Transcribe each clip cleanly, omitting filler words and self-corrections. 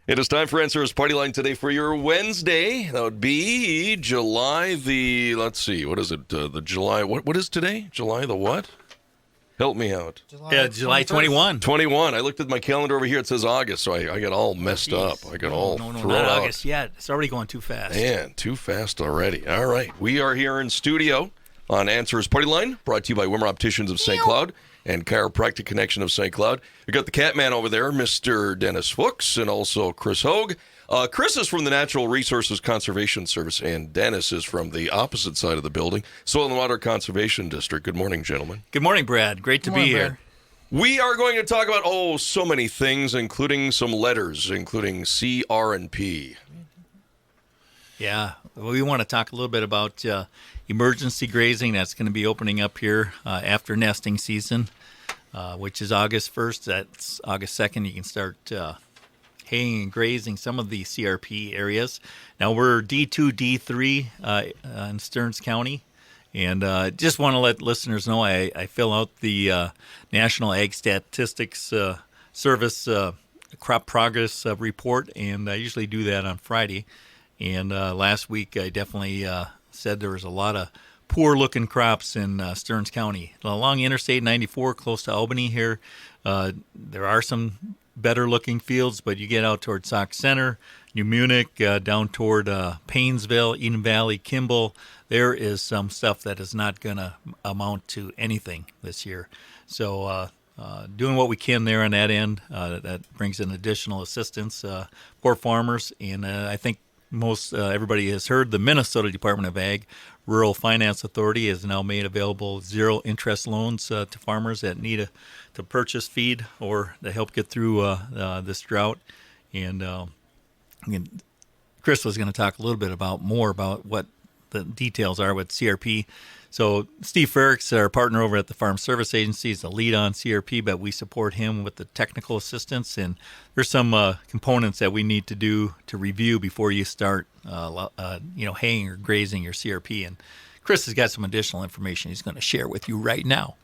It is time for NRCS Partyline today for your Wednesday. That would be July the, let's see, what is it? The July, what is today? July the what? Help me out. July 21. 21. I looked at my calendar over here. It says August, so I got all messed up. I got all No, thrown not out. August yet. It's already going too fast. Man, too fast already. All right. We are here in studio on NRCS Partyline, brought to you by Wimmer Opticians of St. Cloud and Chiropractic Connection of St. Cloud. We got the cat man over there, Mr. Dennis Fuchs, and also Chris Hogge. Chris is from the Natural Resources Conservation Service, and Dennis is from the opposite side of the building, Soil and Water Conservation District. Good morning, gentlemen. Good morning, Brad. Great to be here. We are going to talk about, so many things, including some letters, including C, R, and P. Yeah, we want to talk a little bit about emergency grazing. That's going to be opening up here after nesting season, which is August 1st. That's August 2nd. You can start haying and grazing some of the CRP areas. Now, we're D2, D3 in Stearns County. And just want to let listeners know I fill out the National Ag Statistics Service crop progress report, and I usually do that on Friday. And last week I definitely said there was a lot of poor-looking crops in Stearns County. Along Interstate 94, close to Albany here, there are some better-looking fields, but you get out toward Sauk Center, New Munich, down toward Paynesville, Eden Valley, Kimball, there is some stuff that is not going to amount to anything this year. So doing what we can there on that end, that brings in additional assistance for farmers. And I think most everybody has heard the Minnesota Department of Ag Rural Finance Authority has now made available zero interest loans to farmers that need to purchase feed or to help get through this drought. And Chris was going to talk a little bit more about what the details are with CRP. So Steve Ferricks, our partner over at the Farm Service Agency, is the lead on CRP, but we support him with the technical assistance. And there's some components that we need to do to review before you start, haying or grazing your CRP. And Chris has got some additional information he's going to share with you right now.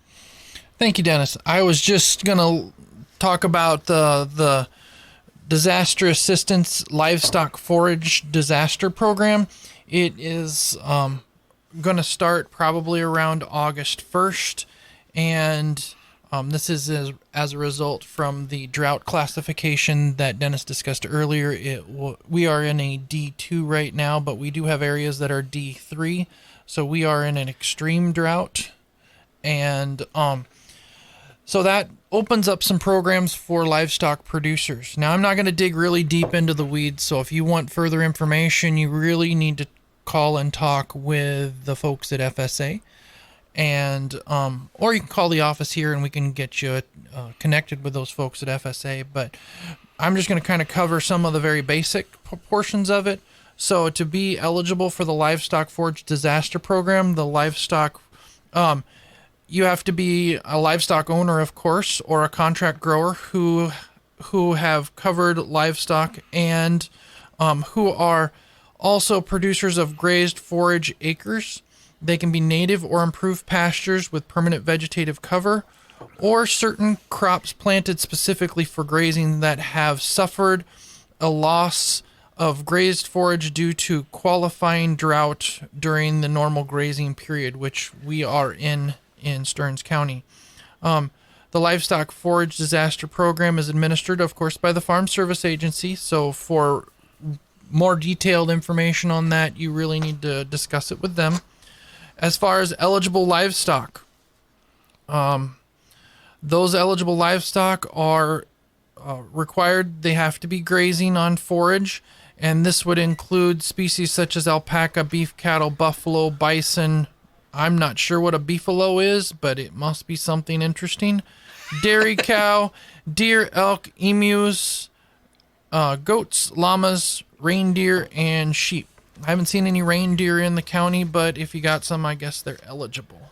Thank you, Dennis. I was just going to talk about the Disaster Assistance Livestock Forage Disaster Program. It is going to start probably around August 1st, and this is as a result from the drought classification that Dennis discussed earlier. We are in a D2 right now, but we do have areas that are D3, so we are in an extreme drought, and so that opens up some programs for livestock producers. Now, I'm not going to dig really deep into the weeds, so if you want further information, you really need to call and talk with the folks at FSA, and or you can call the office here and we can get you connected with those folks at FSA. But I'm just going to kind of cover some of the very basic portions of it. So to be eligible for the Livestock Forage Disaster Program, the livestock you have to be a livestock owner, of course, or a contract grower who have covered livestock and who are also producers of grazed forage acres. They can be native or improved pastures with permanent vegetative cover, or certain crops planted specifically for grazing that have suffered a loss of grazed forage due to qualifying drought during the normal grazing period, which we are in Stearns County. The Livestock Forage Disaster Program is administered, of course, by the Farm Service Agency, so for more detailed information on that, you really need to discuss it with them. As far as eligible livestock, those eligible livestock are required. They have to be grazing on forage, and this would include species such as alpaca, beef cattle, buffalo, bison. I'm not sure what a beefalo is, but it must be something interesting. Dairy cow, deer, elk, emus, goats, llamas, reindeer, and sheep. I haven't seen any reindeer in the county, but if you got some, I guess they're eligible.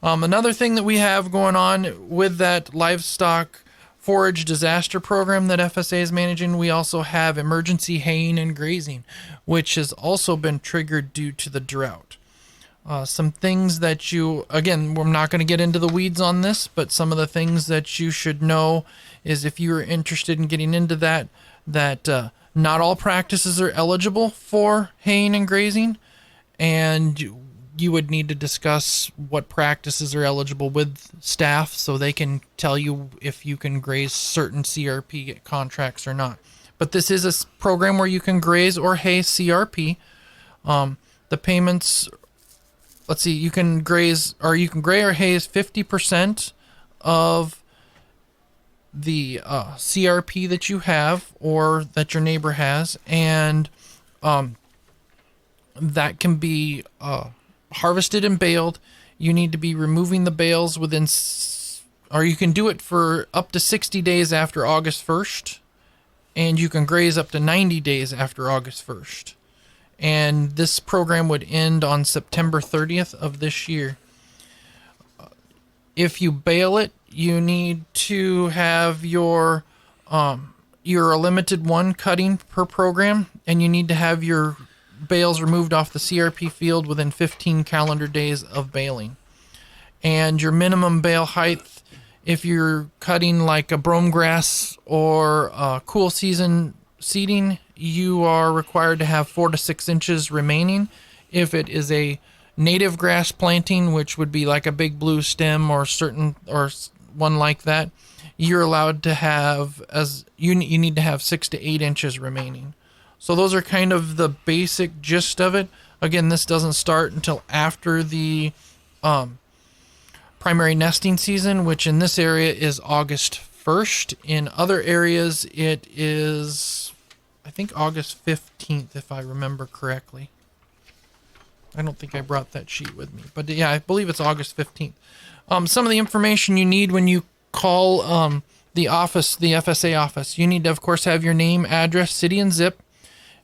Another thing that we have going on with that livestock forage disaster program that FSA is managing, we also have emergency haying and grazing, which has also been triggered due to the drought. Some things that again, we're not going to get into the weeds on this, but some of the things that you should know is if you are interested in getting into that Not all practices are eligible for haying and grazing, and you would need to discuss what practices are eligible with staff so they can tell you if you can graze certain CRP contracts or not. But this is a program where you can graze or hay CRP. The payments, let's see, you can graze or hay 50% of the CRP that you have or that your neighbor has, and that can be harvested and baled. You need to be removing the bales within, or you can do it for up to 60 days after August 1st, and you can graze up to 90 days after August 1st. And this program would end on September 30th of this year. If you bale it, you need to have you're a limited one cutting per program, and you need to have your bales removed off the CRP field within 15 calendar days of baling. And your minimum bale height, if you're cutting like a brome grass or cool season seeding, you are required to have 4 to 6 inches remaining. If it is a native grass planting, which would be like a big blue stem or one like that, you're allowed to have you need to have 6 to 8 inches remaining. So those are kind of the basic gist of it. Again, this doesn't start until after the primary nesting season, which in this area is August 1st. In other areas, it is, I think, August 15th, if I remember correctly. I don't think I brought that sheet with me, but yeah, I believe it's August 15th. Some of the information you need when you call the office, the FSA office, you need to, of course, have your name, address, city, and zip.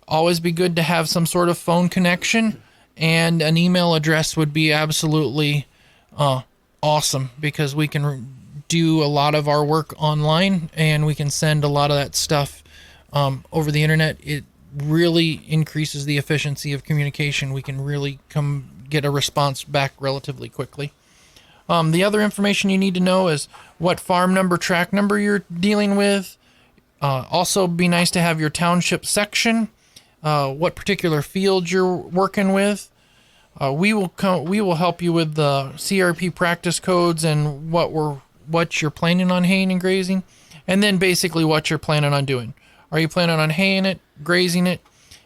Always be good to have some sort of phone connection, and an email address would be absolutely awesome, because we can do a lot of our work online and we can send a lot of that stuff over the internet. It really increases the efficiency of communication. We can really get a response back relatively quickly. The other information you need to know is what farm number, tract number you're dealing with. Also, be nice to have your township section, what particular field you're working with. We will help you with the CRP practice codes and what you're planning on haying and grazing, and then basically what you're planning on doing. Are you planning on haying it, grazing it?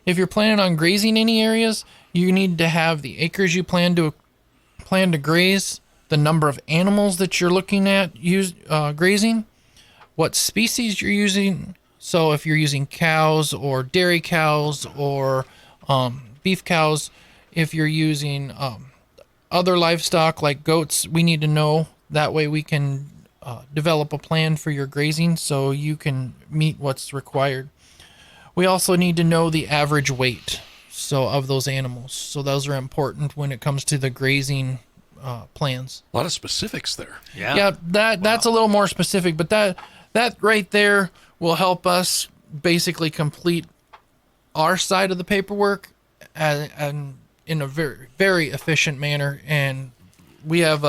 If you're planning on grazing any areas, you need to have the acres you plan to graze, the number of animals that you're looking at grazing, what species you're using. So if you're using cows or dairy cows or beef cows, if you're using other livestock like goats, we need to know. That way we can develop a plan for your grazing so you can meet what's required. We also need to know the average weight of those animals. So those are important when it comes to the grazing plans. A lot of specifics there. Yeah. That's a little more specific, but that right there will help us basically complete our side of the paperwork and in a very, very efficient manner. And we have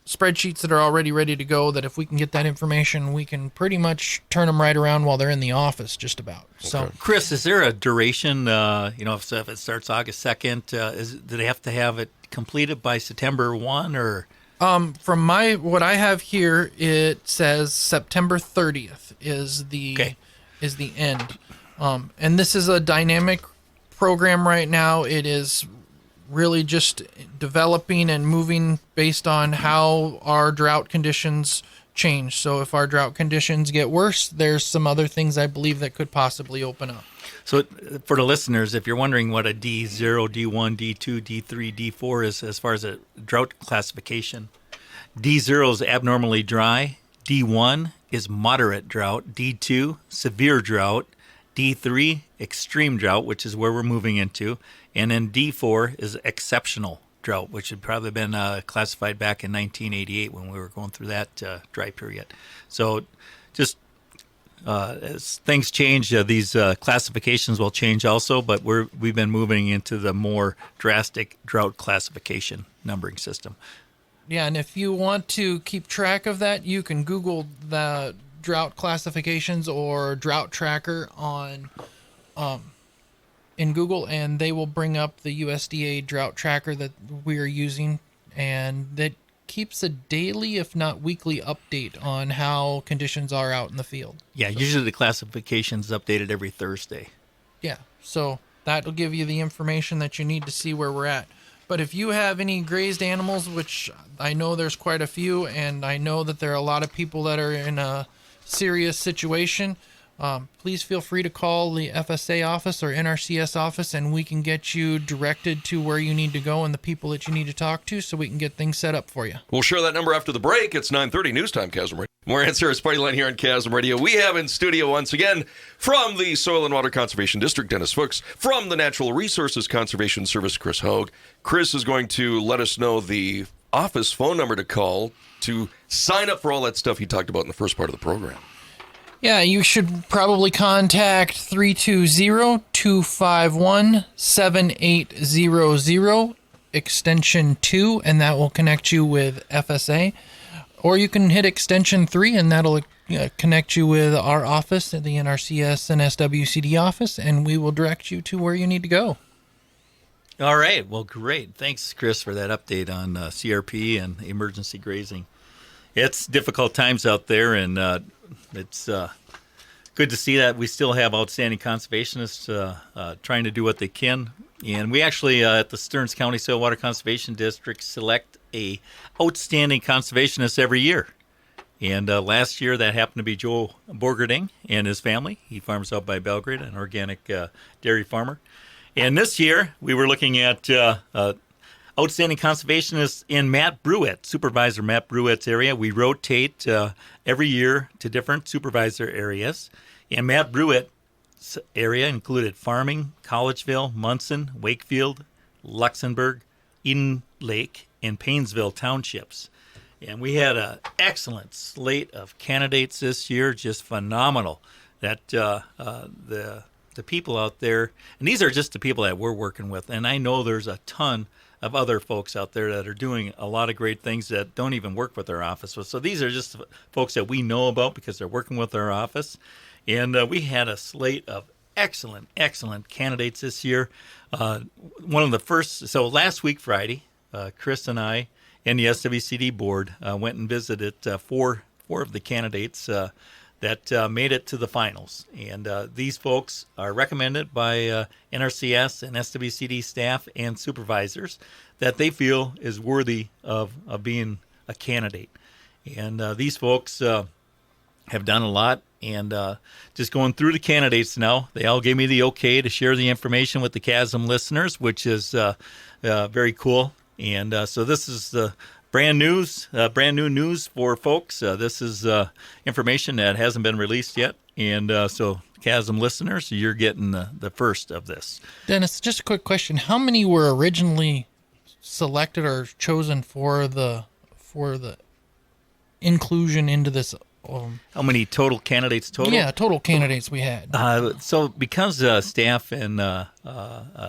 spreadsheets that are already ready to go, that if we can get that information, we can pretty much turn them right around while they're in the office, just about. Okay. So, Chris, is there a duration, if it starts August 2nd, do they have to have it completed by September 1 or? From what I have here, it says September 30th is the end. And this is a dynamic program right now. It is really just developing and moving based on how our drought conditions change. So if our drought conditions get worse, there's some other things I believe that could possibly open up. So for the listeners, if you're wondering what a D0, D1, D2, D3, D4 is as far as a drought classification, D0 is abnormally dry, D1 is moderate drought, D2, severe drought, D3, extreme drought, which is where we're moving into, and then D4 is exceptional drought, which had probably been classified back in 1988 when we were going through that dry period. So just as things change, these classifications will change also, but we've been moving into the more drastic drought classification numbering system. Yeah, and if you want to keep track of that, you can Google the drought classifications or drought tracker on in Google, and they will bring up the USDA drought tracker that we are using, and that keeps a daily, if not weekly, update on how conditions are out in the field. Yeah, usually the classification's updated every Thursday. Yeah, so that'll give you the information that you need to see where we're at. But if you have any grazed animals, which I know there's quite a few, and I know that there are a lot of people that are in a serious situation, please feel free to call the FSA office or NRCS office, and we can get you directed to where you need to go and the people that you need to talk to, so we can get things set up for you. We'll share that number after the break. It's 9:30 news time, KASM Radio. More Answers Partyline here on KASM Radio. We have in studio once again from the Soil and Water Conservation District, Dennis Fuchs. From the Natural Resources Conservation Service, Chris Hogge. Chris is going to let us know the office phone number to call to sign up for all that stuff he talked about in the first part of the program. Yeah, you should probably contact 320-251-7800, extension 2, and that will connect you with FSA. Or you can hit extension 3, and that'll connect you with our office at the NRCS and SWCD office, and we will direct you to where you need to go. All right. Well, great. Thanks, Chris, for that update on CRP and emergency grazing. It's difficult times out there, and it's good to see that we still have outstanding conservationists trying to do what they can. And we actually, at the Stearns County Soil Water Conservation District, select a outstanding conservationist every year. And last year, that happened to be Joe Borgerding and his family. He farms out by Belgrade, an organic dairy farmer. And this year, we were looking at outstanding conservationist in Matt Brewitt, Supervisor Matt Brewitt's area. We rotate every year to different supervisor areas. And Matt Brewitt's area included Farming, Collegeville, Munson, Wakefield, Luxembourg, Eden Lake, and Paynesville townships. And we had an excellent slate of candidates this year, just phenomenal. That the people out there, and these are just the people that we're working with, and I know there's a ton of other folks out there that are doing a lot of great things that don't even work with our office. So these are just folks that we know about because they're working with our office. And we had a slate of excellent candidates this year. One of the first, so last week, Friday, Chris and I and the SWCD board went and visited four of the candidates that made it to the finals. And these folks are recommended by NRCS and SWCD staff and supervisors that they feel is worthy of being a candidate. And these folks have done a lot. And just going through the candidates now, they all gave me the okay to share the information with the KASM listeners, which is very cool. And so this is the brand new news for folks. This is information that hasn't been released yet. And so KASM listeners, you're getting the first of this. Dennis, just a quick question. How many were originally selected or chosen for the inclusion into this? How many total candidates total? Yeah, total candidates we had. So because staff and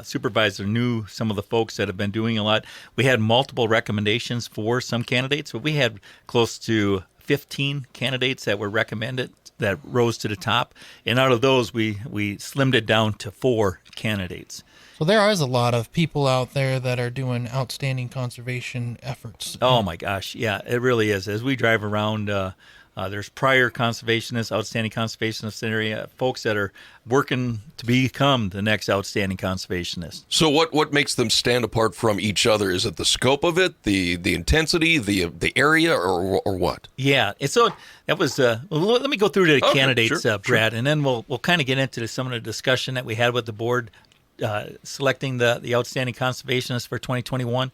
supervisor knew some of the folks that have been doing a lot, we had multiple recommendations for some candidates, but we had close to 15 candidates that were recommended that rose to the top. And out of those, we slimmed it down to 4 candidates. So there is a lot of people out there that are doing outstanding conservation efforts. Oh, my gosh. Yeah, it really is. As we drive around, there's prior conservationists, outstanding conservationists in the area, folks that are working to become the next outstanding conservationist. So what makes them stand apart from each other? Is it the scope of it, the intensity, the area, or what? Yeah, and so that was. Well, let me go through the candidates, sure, Brad, and then we'll kind of get into some of the discussion that we had with the board selecting the outstanding conservationist for 2021.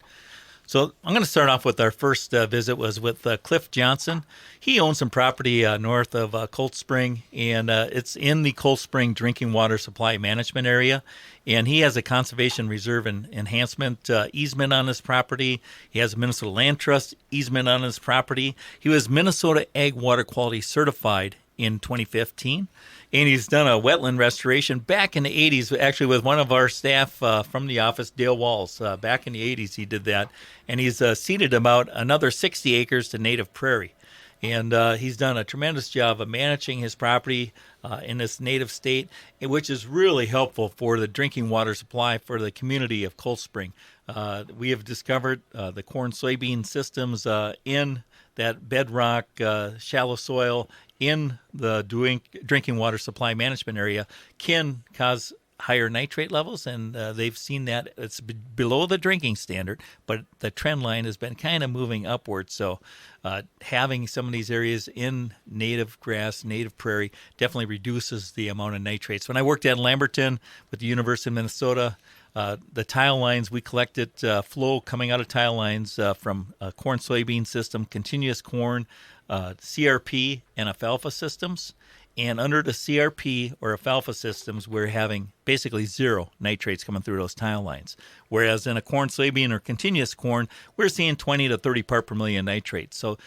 So I'm going to start off with our first visit was with Cliff Johnson. He owns some property north of Cold Spring, and it's in the Cold Spring drinking water supply management area. And he has a conservation reserve and enhancement easement on his property. He has a Minnesota Land Trust easement on his property. He was Minnesota Ag Water Quality certified in 2015. And he's done a wetland restoration back in the 80s, actually with one of our staff from the office, Dale Walls. Back in the 80s, he did that. And he's seeded about another 60 acres to native prairie. And he's done a tremendous job of managing his property in this native state, which is really helpful for the drinking water supply for the community of Cold Spring. We have discovered the corn soybean systems in that bedrock, shallow soil in the drinking water supply management area can cause higher nitrate levels, and they've seen that it's below the drinking standard, but the trend line has been kind of moving upwards. So having some of these areas in native grass, native prairie definitely reduces the amount of nitrates. When I worked at Lamberton with the University of Minnesota, the tile lines, we collected flow coming out of tile lines from corn soybean system, continuous corn, CRP, and alfalfa systems. And under the CRP or alfalfa systems, we're having basically zero nitrates coming through those tile lines. Whereas in a corn, soybean, or continuous corn, we're seeing 20 to 30 part per million nitrates. So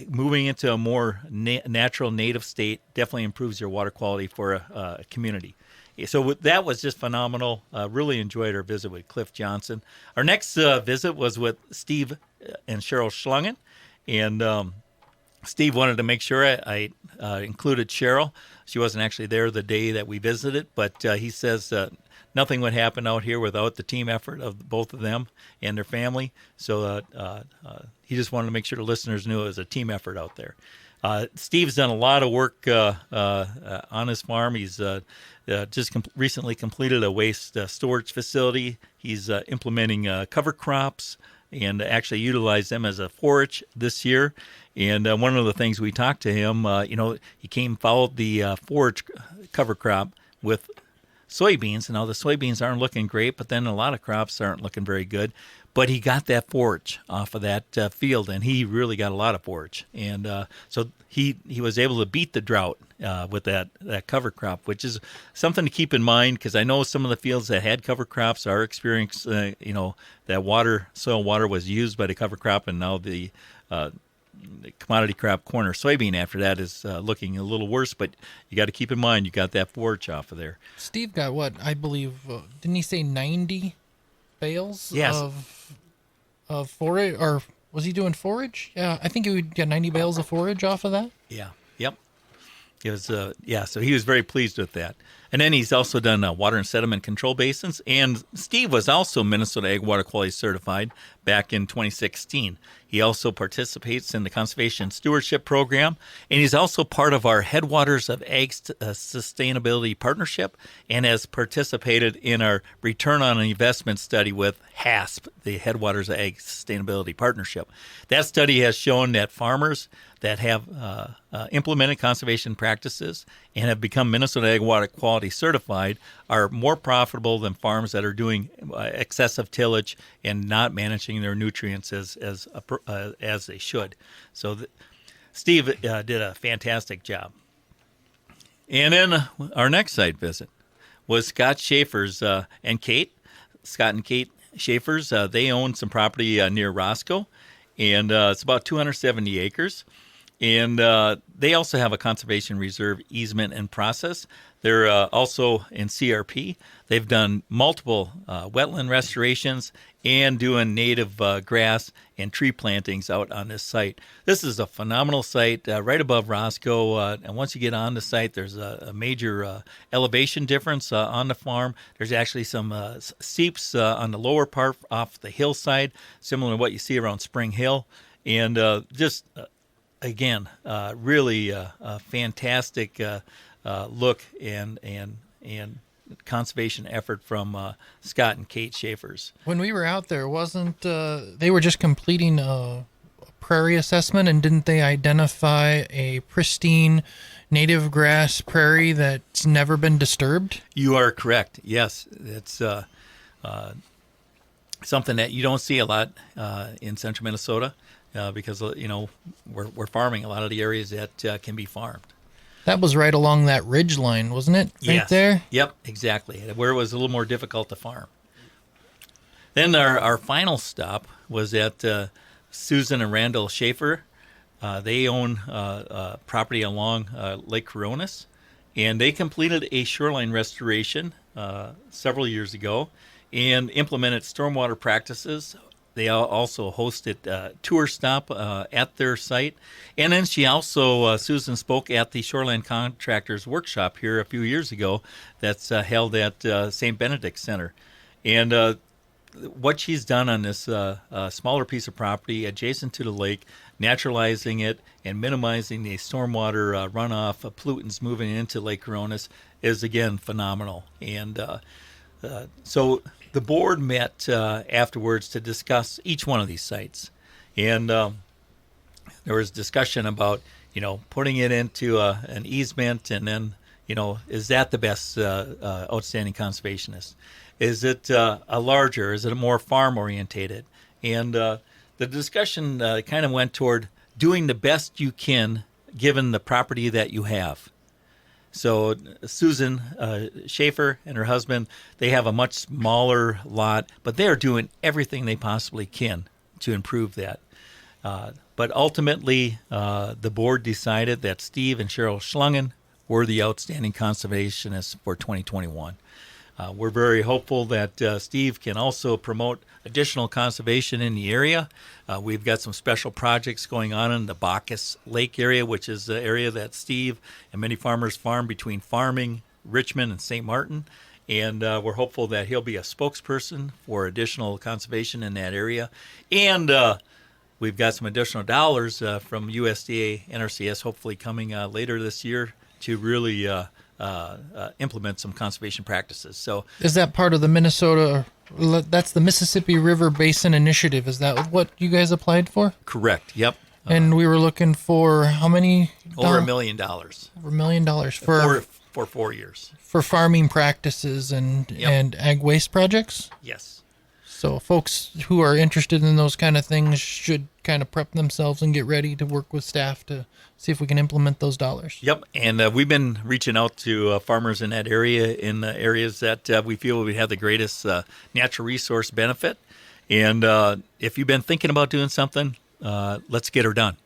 moving into a more natural native state definitely improves your water quality for a community. So that was just phenomenal. Really enjoyed our visit with Cliff Johnson. Our next visit was with Steve and Cheryl Schlungen. And Steve wanted to make sure I included Cheryl. She wasn't actually there the day that we visited, but he says nothing would happen out here without the team effort of both of them and their family. So he just wanted to make sure the listeners knew it was a team effort out there. Steve's done a lot of work on his farm. He's just recently completed a waste storage facility. He's implementing cover crops and actually utilize them as a forage this year. And one of the things we talked to him, he followed the forage cover crop with soybeans. Now the soybeans aren't looking great, but then a lot of crops aren't looking very good. But he got that forage off of that field, and he really got a lot of forage. And so he was able to beat the drought with that cover crop, which is something to keep in mind, because I know some of the fields that had cover crops are experiencing, that soil water was used by the cover crop, and now the commodity crop corn or soybean after that is looking a little worse. But you got to keep in mind you got that forage off of there. Steve got what, I believe, didn't he say 90 bales of forage, or was he doing forage? Yeah, I think he would get 90 bales of forage off of that. Yeah, yep. It was, so he was very pleased with that. And then he's also done water and sediment control basins. And Steve was also Minnesota Ag Water Quality Certified back in 2016. He also participates in the Conservation Stewardship Program. And he's also part of our Headwaters of Ag Sustainability Partnership and has participated in our Return on Investment study with HASP, the Headwaters of Ag Sustainability Partnership. That study has shown that farmers that have implemented conservation practices and have become Minnesota Ag Water Quality Certified are more profitable than farms that are doing excessive tillage and not managing their nutrients as they should. So Steve did a fantastic job. And then our next site visit was Scott Schaefer's and Kate. Scott and Kate Schaefer's, they own some property near Roscoe, and it's about 270 acres. And they also have a conservation reserve easement in process. They're also in CRP. They've done multiple wetland restorations and doing native grass and tree plantings out on this site. This is a phenomenal site right above Roscoe. And once you get on the site, there's a major elevation difference on the farm. There's actually some seeps on the lower part off the hillside, similar to what you see around Spring Hill. And again, really a fantastic look and conservation effort from Scott and Kate Schaefer's. When we were out there, wasn't they were just completing a prairie assessment, and didn't they identify a pristine native grass prairie that's never been disturbed? You are correct. Yes, it's something that you don't see a lot in central Minnesota. Because we're farming a lot of the areas that can be farmed. That was right along that ridge line, wasn't it? Right Yes. there? Yep, exactly. Where it was a little more difficult to farm. Then our final stop was at Susan and Randall Schaefer. They own property along Lake Coronis, and they completed a shoreline restoration several years ago and implemented stormwater practices they also hosted a tour stop at their site. And then she also, Susan spoke at the Shoreland Contractors Workshop here a few years ago that's held at St. Benedict Center. And what she's done on this smaller piece of property adjacent to the lake, naturalizing it and minimizing the stormwater runoff pollutants moving into Lake Coronas is, again, phenomenal. And so the board met afterwards to discuss each one of these sites. And there was discussion about, putting it into an easement, and then, is that the best outstanding conservationist? Is it a larger? Is it a more farm-orientated? And the discussion kind of went toward doing the best you can given the property that you have. So Susan Schaefer and her husband, they have a much smaller lot, but they are doing everything they possibly can to improve that. But ultimately, the board decided that Steve and Cheryl Schlungen were the outstanding conservationists for 2021. We're very hopeful that Steve can also promote additional conservation in the area. We've got some special projects going on in the Bacchus Lake area, which is the area that Steve and many farmers farm between Farming, Richmond, and St. Martin. And we're hopeful that he'll be a spokesperson for additional conservation in that area. And we've got some additional dollars from USDA NRCS hopefully coming later this year to really implement some conservation practices. So, is that part of the Minnesota? That's the Mississippi River Basin Initiative. Is that what you guys applied for? Correct. Yep. And we were looking for how many? Over $1 million. Over $1 million for 4 years. For farming practices and ag waste projects. Yes. So folks who are interested in those kind of things should kind of prep themselves and get ready to work with staff to see if we can implement those dollars. Yep, and we've been reaching out to farmers in that area, in the areas that we feel we have the greatest natural resource benefit. And if you've been thinking about doing something, let's get her done.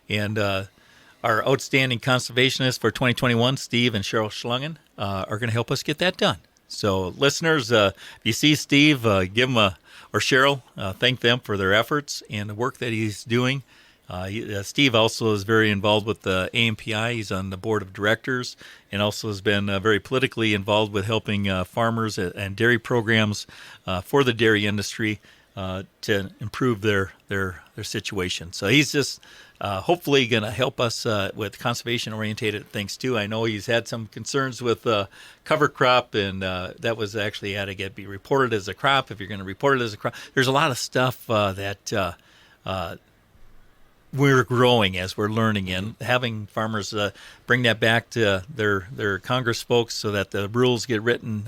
And our outstanding conservationists for 2021, Steve and Cheryl Schlungen, are going to help us get that done. So listeners, if you see Steve, give him or Cheryl, thank them for their efforts and the work that he's doing. Steve also is very involved with the AMPI. He's on the board of directors and also has been very politically involved with helping farmers and dairy programs for the dairy industry to improve their situation. So he's just hopefully going to help us with conservation-oriented things too. I know he's had some concerns with cover crop, and that was actually had to be reported as a crop. If you're going to report it as a crop, there's a lot of stuff that we're growing as we're learning, and having farmers bring that back to their Congress folks so that the rules get written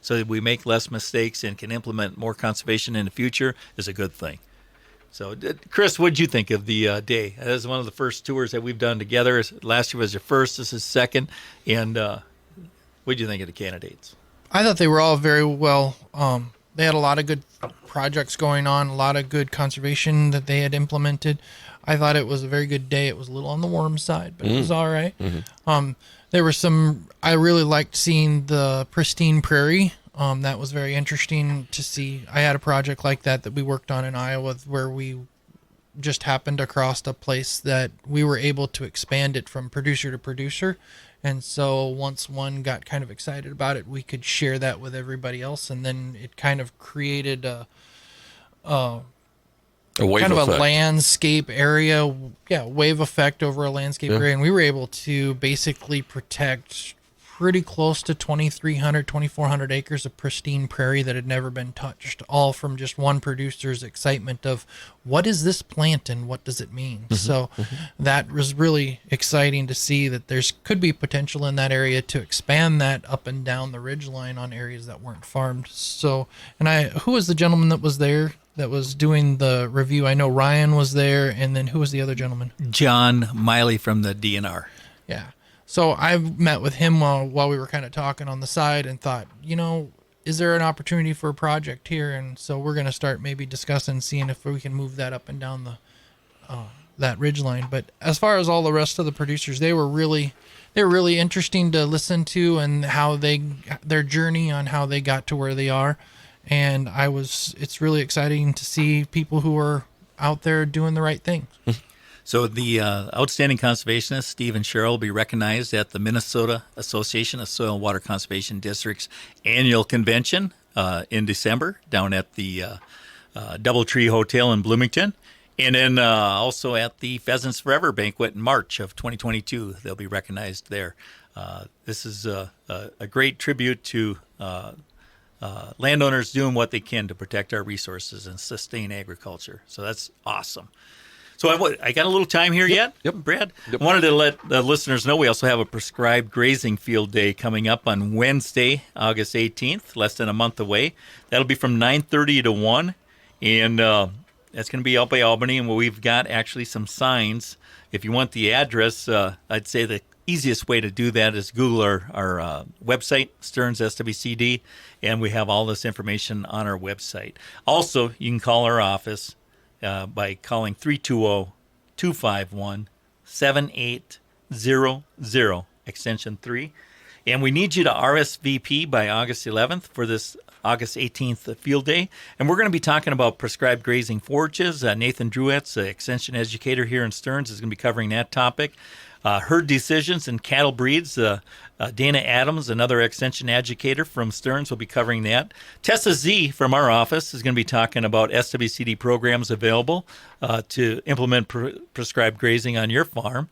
so that we make less mistakes and can implement more conservation in the future is a good thing. So, Chris, what did you think of the day? That was one of the first tours that we've done together. Last year was your first. This is second. And what did you think of the candidates? I thought they were all very well. They had a lot of good projects going on, a lot of good conservation that they had implemented. I thought it was a very good day. It was a little on the warm side, but it was all right. Mm-hmm. There were some. I really liked seeing the pristine prairie. That was very interesting to see. I had a project like that we worked on in Iowa where we just happened across a place that we were able to expand it from producer to producer. And so once one got kind of excited about it, we could share that with everybody else. And then it kind of created a wave kind of effect. A landscape area. Yeah, wave effect over a landscape area. And we were able to basically protect pretty close to 2,300, 2,400 acres of pristine prairie that had never been touched, all from just one producer's excitement of what is this plant and what does it mean? So that was really exciting to see that there's could be potential in that area to expand that up and down the ridgeline on areas that weren't farmed. So, and who was the gentleman that was there that was doing the review? I know Ryan was there, and then who was the other gentleman? John Miley from the DNR. Yeah. So I met with him while we were kind of talking on the side and thought, is there an opportunity for a project here? And so we're going to start maybe discussing, seeing if we can move that up and down that ridgeline. But as far as all the rest of the producers, they were really interesting to listen to, and how their journey on how they got to where they are. and it's really exciting to see people who are out there doing the right thing. So the Outstanding Conservationist, Steve and Cheryl, will be recognized at the Minnesota Association of Soil and Water Conservation Districts annual convention in December down at the Doubletree Hotel in Bloomington. And then also at the Pheasants Forever banquet in March of 2022. They'll be recognized there. This is a great tribute to landowners doing what they can to protect our resources and sustain agriculture. So that's awesome. So I got a little time here yet, Brad? Yep. I wanted to let the listeners know we also have a prescribed grazing field day coming up on Wednesday, August 18th, less than a month away. That'll be from 9:30 to 1, and that's going to be out by Albany, and we've got actually some signs. If you want the address, I'd say the easiest way to do that is Google our website, Stearns SWCD, and we have all this information on our website. Also, you can call our office by calling 320-251-7800, extension 3. And we need you to RSVP by August 11th for this August 18th field day. And we're going to be talking about prescribed grazing forages. Nathan Druetz, extension educator here in Stearns, is going to be covering that topic. Herd decisions and cattle breeds. Dana Adams, another extension educator from Stearns, will be covering that. Tessa Z from our office is going to be talking about SWCD programs available to implement prescribed grazing on your farm.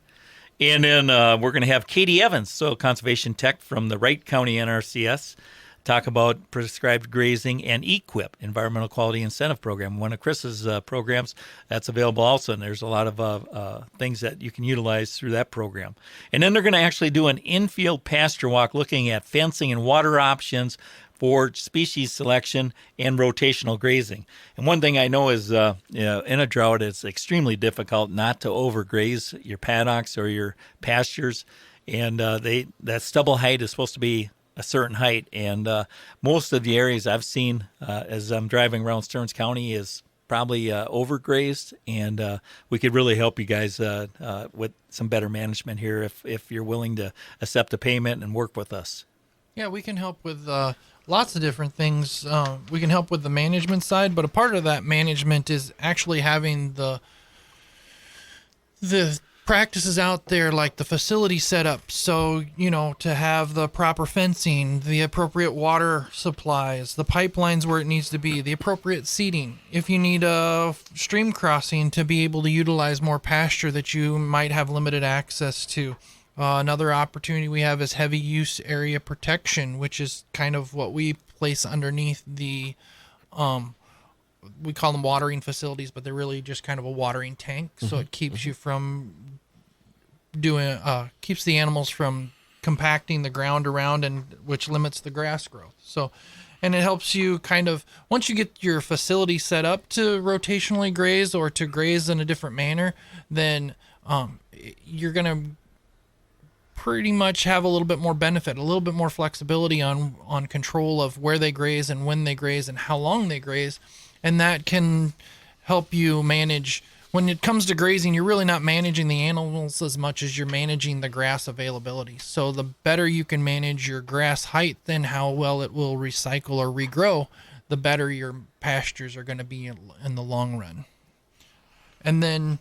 And then we're going to have Katie Evans, so conservation tech from the Wright County NRCS, talk about prescribed grazing and EQIP, Environmental Quality Incentive Program, one of Chris's programs that's available also. And there's a lot of things that you can utilize through that program. And then they're going to actually do an infield pasture walk looking at fencing and water options for species selection and rotational grazing. And one thing I know is in a drought, it's extremely difficult not to overgraze your paddocks or your pastures. And that stubble height is supposed to be a certain height, and most of the areas I've seen as I'm driving around Stearns County is probably overgrazed, and we could really help you guys with some better management here if you're willing to accept a payment and work with us. Yeah, we can help with lots of different things. We can help with the management side, but a part of that management is actually having the practices out there, like the facility setup. So, to have the proper fencing, the appropriate water supplies, the pipelines where it needs to be, the appropriate seeding. If you need a stream crossing to be able to utilize more pasture that you might have limited access to. Another opportunity we have is heavy use area protection, which is kind of what we place underneath the we call them watering facilities, but they're really just kind of a watering tank. So it keeps you from keeps the animals from compacting the ground around, and which limits the grass growth. So, and it helps you kind of, once you get your facility set up to rotationally graze or to graze in a different manner, then you're going to pretty much have a little bit more benefit, a little bit more flexibility on control of where they graze and when they graze and how long they graze. And that can help you manage. When it comes to grazing, you're really not managing the animals as much as you're managing the grass availability. So the better you can manage your grass height, then how well it will recycle or regrow, the better your pastures are going to be in the long run. And then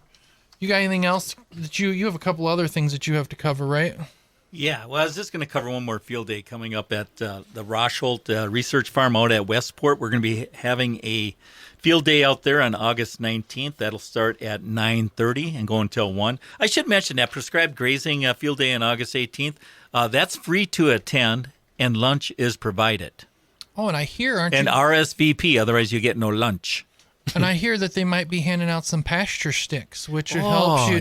you got anything else that you have a couple other things that you have to cover, right? Yeah, well, I was just going to cover one more field day coming up at the Rosholt Research Farm out at Westport. We're going to be having a field day out there on August 19th. That'll start at 9:30 and go until 1. I should mention that prescribed grazing field day on August 18th, that's free to attend, and lunch is provided. Oh, and I hear, and RSVP, otherwise you get no lunch. And I hear that they might be handing out some pasture sticks, which helps you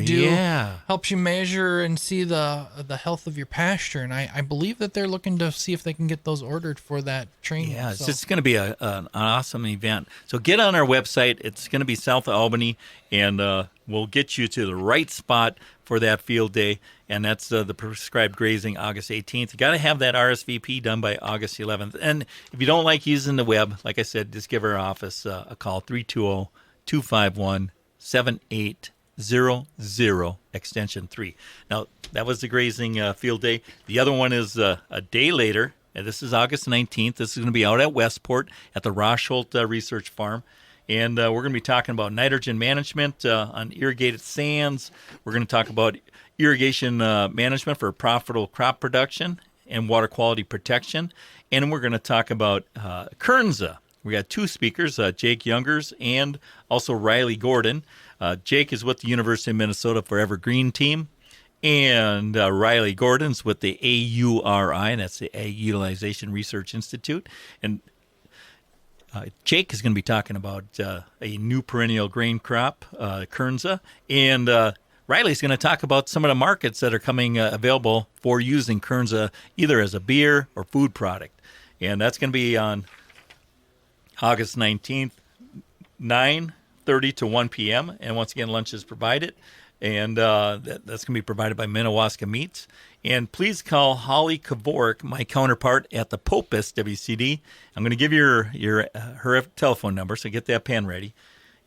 measure and see the health of your pasture. And I believe that they're looking to see if they can get those ordered for that training. Yeah, it's just going to be an awesome event. So get on our website. It's going to be south of Albany, and we'll get you to the right spot for that field day. And that's the prescribed grazing August 18th. You got to have that RSVP done by August 11th. And if you don't like using the web, like I said, just give our office a call, 320-251-7800, extension 3. Now, that was the grazing field day. The other one is a day later, And this is August 19th. This is going to be out at Westport at the Rosholt Research Farm. And we're going to be talking about nitrogen management on irrigated sands. We're going to talk about irrigation management for profitable crop production and water quality protection. And we're going to talk about Kernza. We got two speakers, Jake Youngers and also Riley Gordon. Jake is with the University of Minnesota Forever Green team. And Riley Gordon's with the AURI, and that's the Ag Utilization Research Institute. And Jake is going to be talking about a new perennial grain crop, Kernza. And Riley's going to talk about some of the markets that are coming available for using Kernza either as a beer or food product. And that's going to be on August 19th, 9:30 to 1 p.m. And once again, lunch is provided. And that's going to be provided by Minnewaska Meats. And please call Holly Kavorik, my counterpart at the Pope SWCD. I'm going to give you her telephone number, so get that pen ready.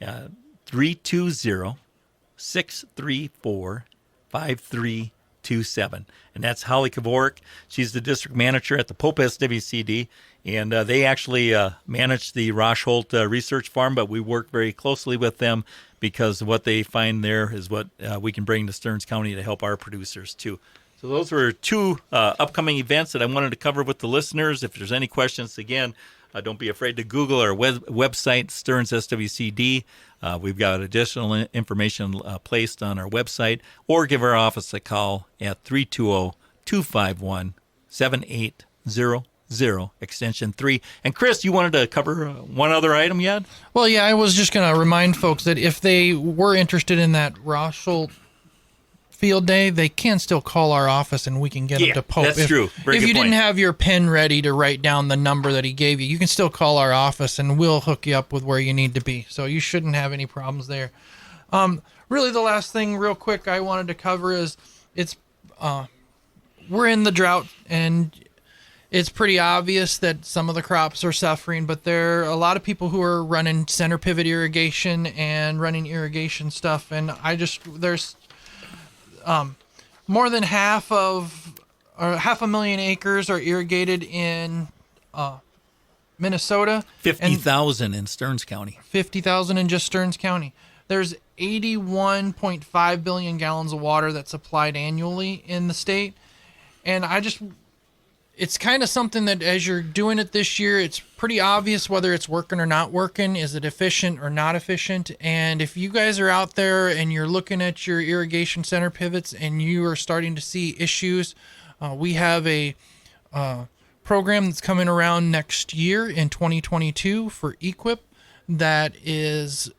320-634-5327. And that's Holly Kavorik. She's the district manager at the Pope SWCD. And they actually manage the Rosholt Research Farm, but we work very closely with them because what they find there is what we can bring to Stearns County to help our producers, too. So those were two upcoming events that I wanted to cover with the listeners. If there's any questions, again, don't be afraid to Google our website, Stearns SWCD. We've got additional information placed on our website, or give our office a call at 320-251-7800, extension 3. And Chris, you wanted to cover one other item yet? Well, yeah, I was just going to remind folks that if they were interested in that Rosholt field day, they can still call our office and we can get them to Pope. That's true. Very if good you point. didn't have your pen ready to write down the number that he gave you, you can still call our office and we'll hook you up with where you need to be. So you shouldn't have any problems there. Really, the last thing real quick I wanted to cover is we're in the drought, and it's pretty obvious that some of the crops are suffering, but there are a lot of people who are running center pivot irrigation and running irrigation stuff, and there's more than half a million acres are irrigated in Minnesota. 50,000 in Stearns County. 50,000 in just Stearns County. There's 81.5 billion gallons of water that's supplied annually in the state. And it's kind of something that as you're doing it this year, it's pretty obvious whether it's working or not working. Is it efficient or not efficient? And if you guys are out there and you're looking at your irrigation center pivots and you are starting to see issues, we have a program that's coming around next year in 2022 for EQIP that is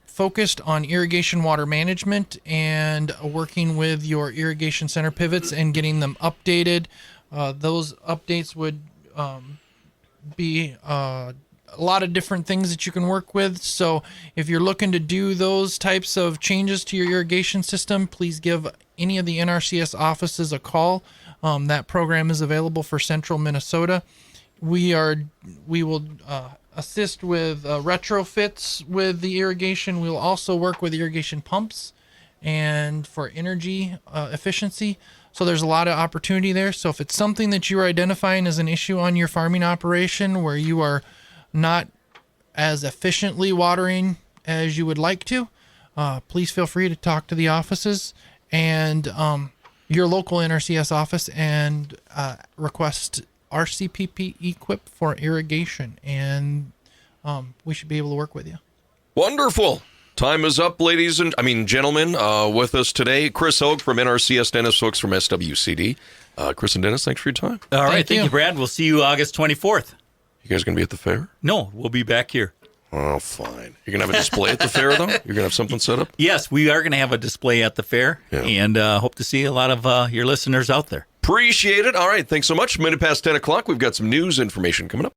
focused on irrigation water management and working with your irrigation center pivots and getting them updated. Those updates would be a lot of different things that you can work with. So if you're looking to do those types of changes to your irrigation system, please give any of the NRCS offices a call. That program is available for central Minnesota. We will assist with retrofits with the irrigation. We'll also work with irrigation pumps and for energy efficiency. So there's a lot of opportunity there. So if it's something that you are identifying as an issue on your farming operation where you are not as efficiently watering as you would like to, please feel free to talk to the offices and your local NRCS office and request RCPP equip for irrigation, and we should be able to work with you. Wonderful. Time is up, gentlemen. With us today, Chris Hogge from NRCS, Dennis Fuchs from SWCD. Chris and Dennis, thanks for your time. All right, thank you, Brad. We'll see you August 24th. You guys going to be at the fair? No, we'll be back here. Oh, fine. You're going to have a display at the fair, though? You're going to have something set up? Yes, we are going to have a display at the fair, and hope to see a lot of your listeners out there. Appreciate it. All right, thanks so much. 10 minutes past 10 o'clock. We've got some news information coming up.